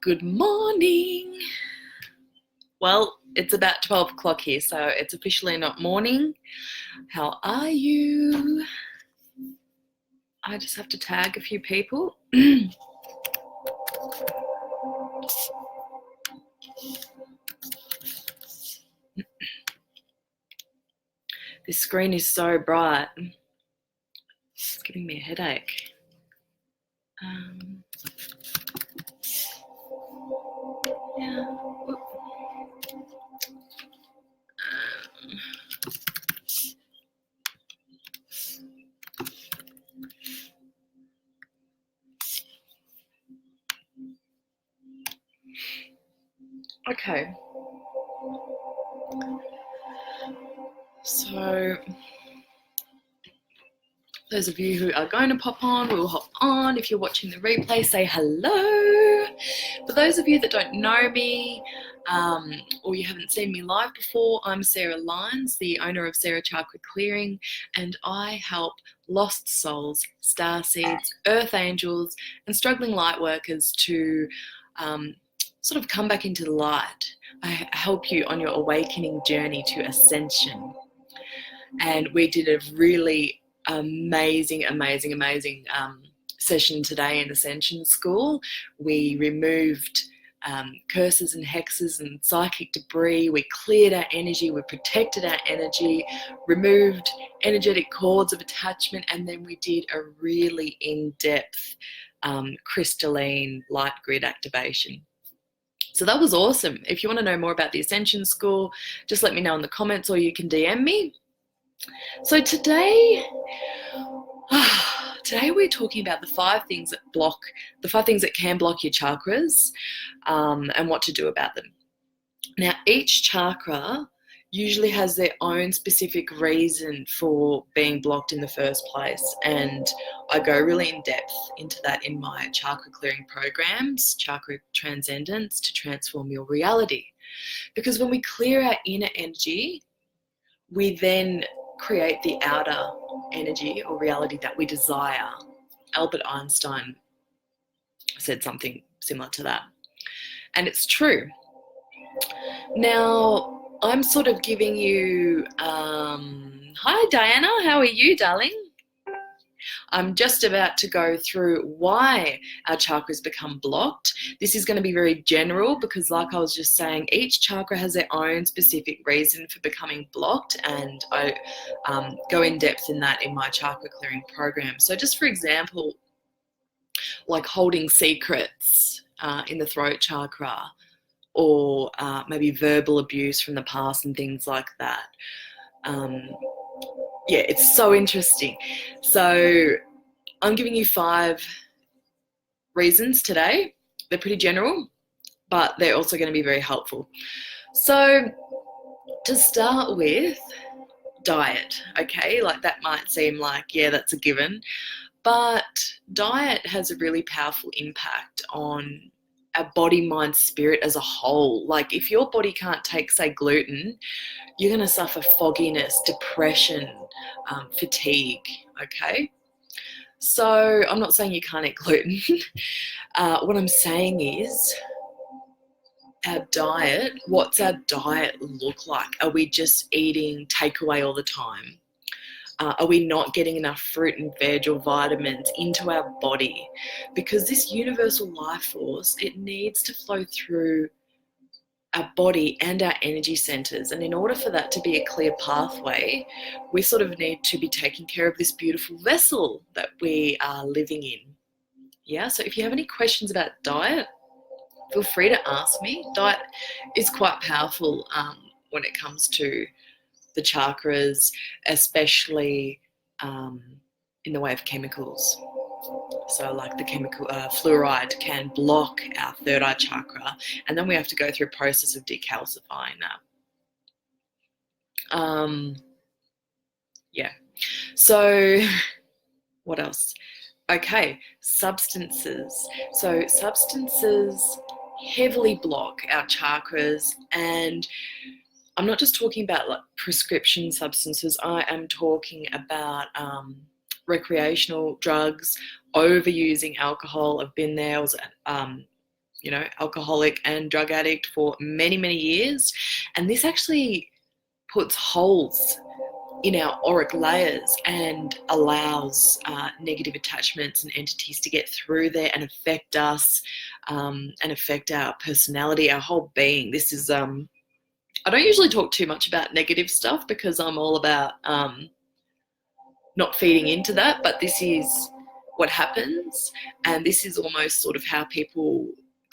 Good morning. Well, it's about 12 o'clock here, so it's officially not morning. How are you? I just have to tag a few people. This screen is so bright. It's giving me a headache. Yeah. Okay. So those of you who are going to pop on, we'll hop on. If you're watching the replay, say hello. For those of you that don't know me, or you haven't seen me live before, I'm Sarah Lyons, the owner of Sarah Chakra Clearing, and I help lost souls, starseeds, earth angels, and struggling light workers to sort of come back into the light. I help you on your awakening journey to ascension. And we did a really amazing session today in Ascension School. We removed curses and hexes and psychic debris. We cleared our energy, we protected our energy, removed energetic cords of attachment, and then we did a really in-depth crystalline light grid activation. So that was awesome. If you want to know more about the Ascension School, just let me know in the comments, or you can DM me. So today we're talking about the 5 things that can block your chakras, and what to do about them. Now, each chakra usually has their own specific reason for being blocked in the first place, and I go really in depth into that in my chakra clearing programs, Chakra Transcendence to Transform Your Reality. Because when we clear our inner energy, we then create the outer energy or reality that we desire. Albert Einstein said something similar to that. And it's true. Now, I'm sort of giving you, hi Diana, how are you, darling? I'm just about to go through why our chakras become blocked. This is going to be very general because, like I was just saying, each chakra has their own specific reason for becoming blocked, and I go in depth in that in my chakra clearing program. So just for example, like holding secrets in the throat chakra, or maybe verbal abuse from the past and things like that. Yeah, it's so interesting. So I'm giving you 5 reasons today. They're pretty general, but they're also going to be very helpful. So to start with, diet, okay? Like that might seem like, yeah, that's a given, but diet has a really powerful impact on our body, mind, spirit as a whole. Like if your body can't take, say, gluten, you're going to suffer fogginess, depression, fatigue, okay? So I'm not saying you can't eat gluten. What I'm saying is our diet, what's our diet look like? Are we just eating takeaway all the time? Are we not getting enough fruit and veg or vitamins into our body? Because this universal life force, it needs to flow through our body and our energy centers. And in order for that to be a clear pathway, we sort of need to be taking care of this beautiful vessel that we are living in. Yeah, so if you have any questions about diet, feel free to ask me. Diet is quite powerful when it comes to the chakras, especially in the way of chemicals. So like the chemical fluoride can block our third eye chakra, and then we have to go through a process of decalcifying that. Yeah. So what else? Okay, substances. So substances heavily block our chakras, and I'm not just talking about like prescription substances. I am talking about recreational drugs overusing alcohol. I've been there. I was alcoholic and drug addict for many, many years. And this actually puts holes in our auric layers and allows negative attachments and entities to get through there and affect us, and affect our personality, our whole being. This is, I don't usually talk too much about negative stuff because I'm all about not feeding into that, but this is what happens, and this is almost sort of how people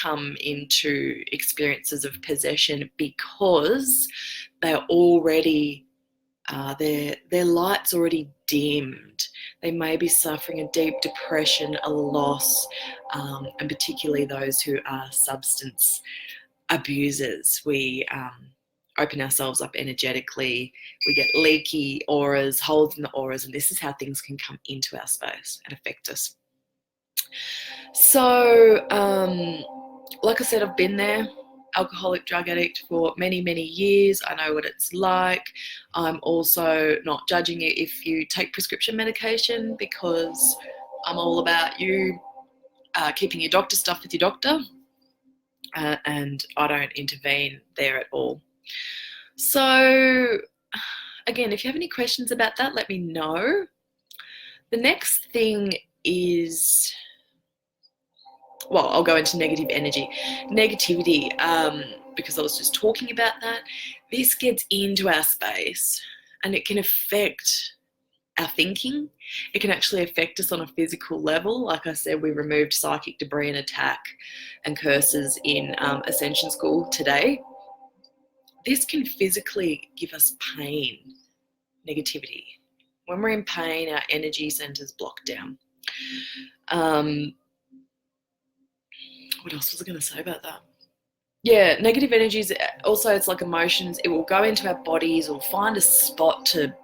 come into experiences of possession, because they're already their light's already dimmed. They may be suffering a deep depression, a loss, and particularly those who are substance abusers. We open ourselves up energetically. We get leaky auras, holes in the auras, and this is how things can come into our space and affect us. So, like I said, I've been there. Alcoholic, drug addict for many, many years. I know what it's like. I'm also not judging you if you take prescription medication, because I'm all about you keeping your doctor stuff with your doctor, and I don't intervene there at all. So again, if you have any questions about that, let me know. The next thing is, well, I'll go into negative energy. Negativity, because I was just talking about that. This gets into our space and it can affect our thinking. It can actually affect us on a physical level. Like I said, we removed psychic debris and attack and curses in Ascension School today. This can physically give us pain, negativity. When we're in pain, our energy centers block down. What else was I going to say about that? Yeah, negative energies, also it's like emotions. It will go into our bodies, it will find a spot to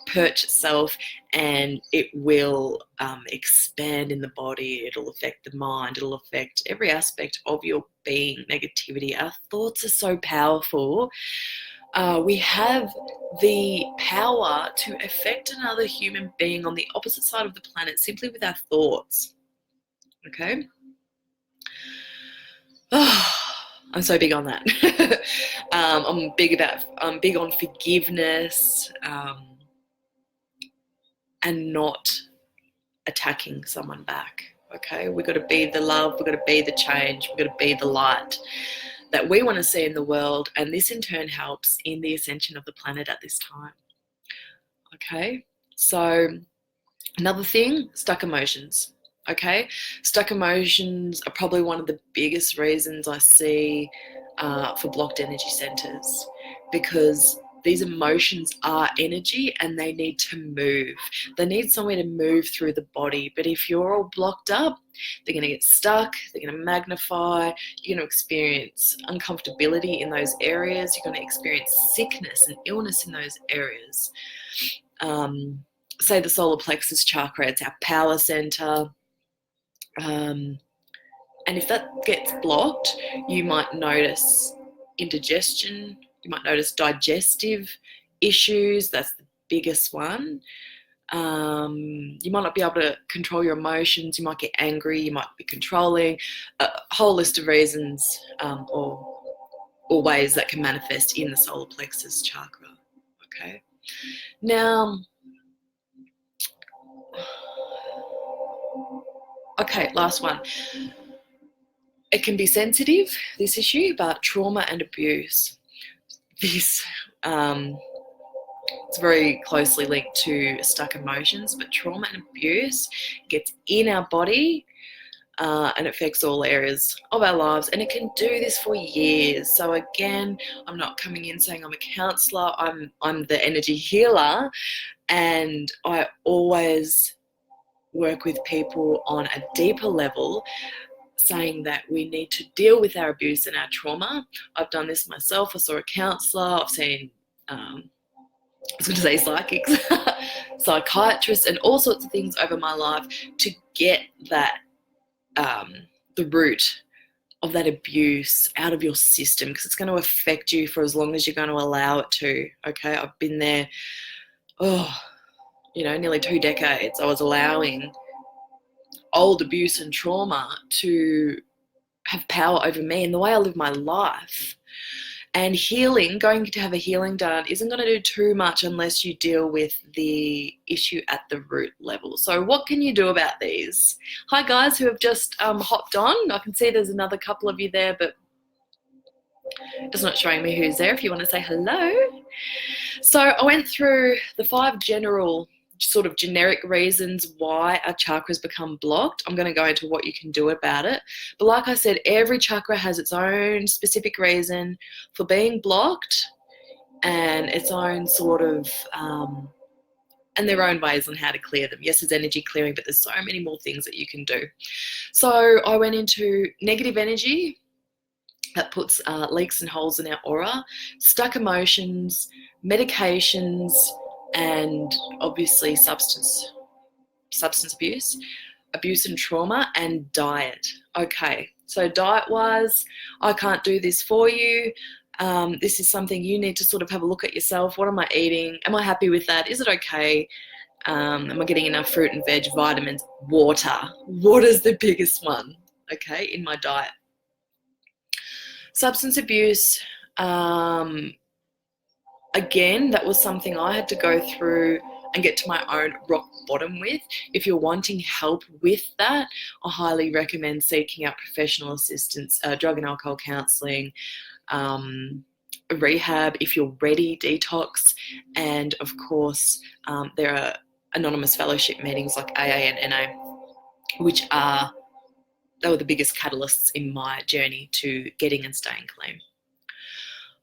perch itself, and it will expand in the body. It'll affect the mind. It'll affect every aspect of your being. Negativity. Our thoughts are so powerful. We have the power to affect another human being on the opposite side of the planet simply with our thoughts. Okay? Oh, I'm so big on that. I'm big on forgiveness, and not attacking someone back. Okay, we've got to be the love, we've got to be the change, we've got to be the light that we want to see in the world, and this in turn helps in the ascension of the planet at this time. Okay, so another thing, stuck emotions. Okay, stuck emotions are probably one of the biggest reasons I see for blocked energy centers, because these emotions are energy and they need to move. They need somewhere to move through the body. But if you're all blocked up, they're going to get stuck, they're going to magnify, you're going to experience uncomfortability in those areas, you're going to experience sickness and illness in those areas. Say the solar plexus chakra, it's our power center. And if that gets blocked, you might notice indigestion, you might notice digestive issues. That's the biggest one. You might not be able to control your emotions. You might get angry, you might be controlling. A whole list of reasons or ways that can manifest in the solar plexus chakra. Okay. Now, okay, last one. It can be sensitive, this issue, but trauma and abuse. This it's very closely linked to stuck emotions, but trauma and abuse gets in our body and affects all areas of our lives, and it can do this for years. So again, I'm not coming in saying I'm a counsellor, I'm the energy healer, and I always work with people on a deeper level, saying that we need to deal with our abuse and our trauma. I've done this myself. I saw a counsellor. I've seen, I was going to say psychics, psychiatrists, and all sorts of things over my life to get that, the root of that abuse out of your system, because it's going to affect you for as long as you're going to allow it to. Okay, I've been there, nearly 2 decades. I was allowing old abuse and trauma to have power over me and the way I live my life. And healing, going to have a healing done, isn't going to do too much unless you deal with the issue at the root level. So what can you do about these? Hi guys who have just hopped on. I can see there's another couple of you there, but it's not showing me who's there if you want to say hello. So I went through the 5 general sort of generic reasons why our chakras become blocked. I'm going to go into what you can do about it. But like I said, every chakra has its own specific reason for being blocked and its own sort of, and their own ways on how to clear them. Yes, there's energy clearing, but there's so many more things that you can do. So I went into negative energy that puts leaks and holes in our aura, stuck emotions, medications, and obviously substance abuse, abuse and trauma, and diet. Okay, so diet-wise, I can't do this for you. This is something you need to sort of have a look at yourself. What am I eating? Am I happy with that? Is it okay? Am I getting enough fruit and veg, vitamins, water? Water's the biggest one, okay, in my diet. Substance abuse, again, that was something I had to go through and get to my own rock bottom with. If you're wanting help with that, I highly recommend seeking out professional assistance, drug and alcohol counselling, rehab if you're ready, detox, and of course there are anonymous fellowship meetings like AA and NA, which they were the biggest catalysts in my journey to getting and staying clean.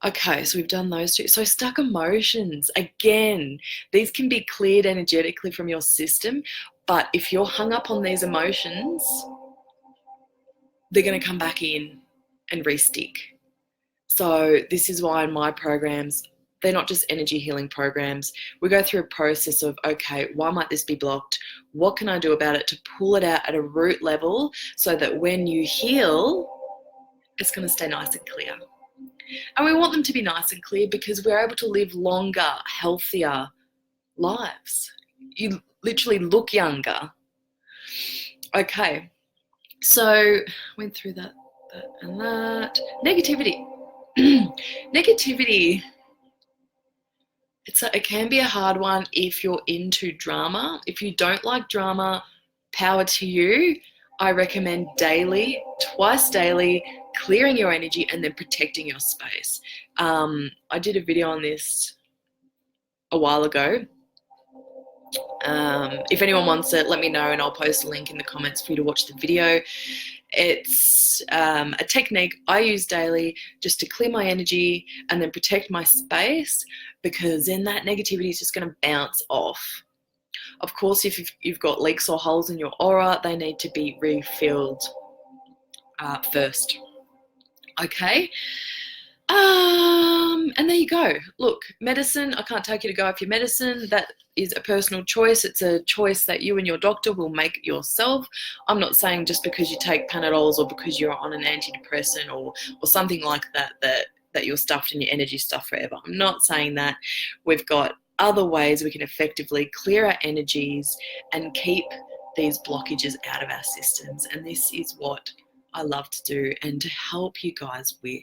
Okay, so we've done those 2. So stuck emotions, again, these can be cleared energetically from your system, but if you're hung up on these emotions, they're going to come back in and re-stick. So this is why in my programs, they're not just energy healing programs. We go through a process of, okay, why might this be blocked? What can I do about it to pull it out at a root level so that when you heal, it's going to stay nice and clear. And we want them to be nice and clear because we're able to live longer, healthier lives. You literally look younger. Okay, so went through that and that. Negativity. Negativity, it can be a hard one if you're into drama. If you don't like drama, power to you. I recommend daily, twice daily, clearing your energy and then protecting your space. I did a video on this a while ago. If anyone wants it, let me know and I'll post a link in the comments for you to watch the video. It's a technique I use daily just to clear my energy and then protect my space, because then that negativity is just going to bounce off. Of course, if you've got leaks or holes in your aura, they need to be refilled first. Okay. And there you go. Look, medicine, I can't take you to go off your medicine. That is a personal choice. It's a choice that you and your doctor will make yourself. I'm not saying just because you take Panadols or because you're on an antidepressant or something like that you're stuffed and your energy stuffed forever. I'm not saying that. We've got other ways we can effectively clear our energies and keep these blockages out of our systems. And this is what I love to do and to help you guys with.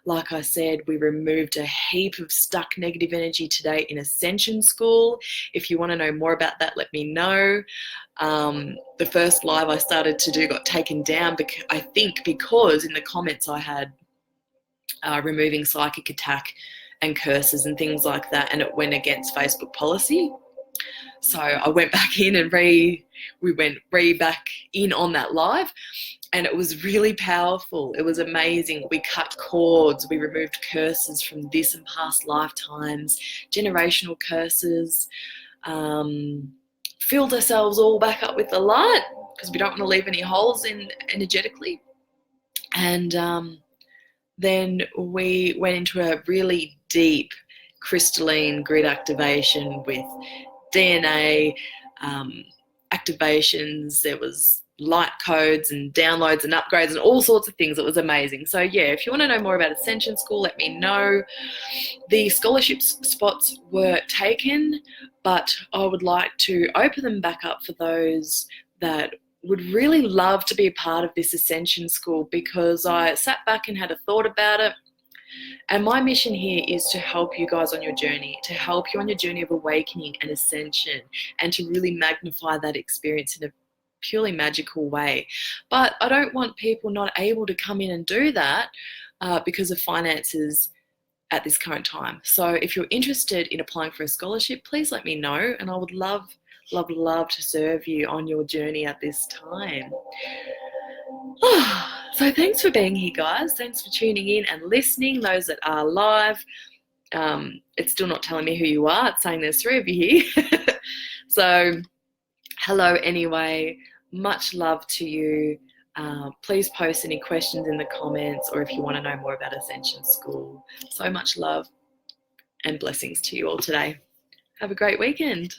Like I said, we removed a heap of stuck negative energy today in Ascension School. If you want to know more about that, let me know. The first live I started to do got taken down, I think because in the comments I had removing psychic attack and curses and things like that, and it went against Facebook policy. So I went back in and we went back in on that live, and it was really powerful. It was amazing. We cut cords, we removed curses from this and past lifetimes, generational curses, filled ourselves all back up with the light because we don't want to leave any holes in energetically. And then we went into a really deep crystalline grid activation with DNA activations. There was light codes and downloads and upgrades and all sorts of things. It was amazing. So yeah, if you want to know more about Ascension School, let me know. The scholarship spots were taken, but I would like to open them back up for those that would really love to be a part of this Ascension School, because I sat back and had a thought about it. And my mission here is to help you guys on your journey, to help you on your journey of awakening and ascension, and to really magnify that experience in a purely magical way. But I don't want people not able to come in and do that because of finances at this current time. So if you're interested in applying for a scholarship, please let me know, and I would love to serve you on your journey at this time. So thanks for being here, guys. Thanks for tuning in and listening. Those that are live, it's still not telling me who you are. It's saying there's 3 of you here. So hello anyway. Much love to you. Please post any questions in the comments, or if you want to know more about Ascension School. So much love and blessings to you all today. Have a great weekend.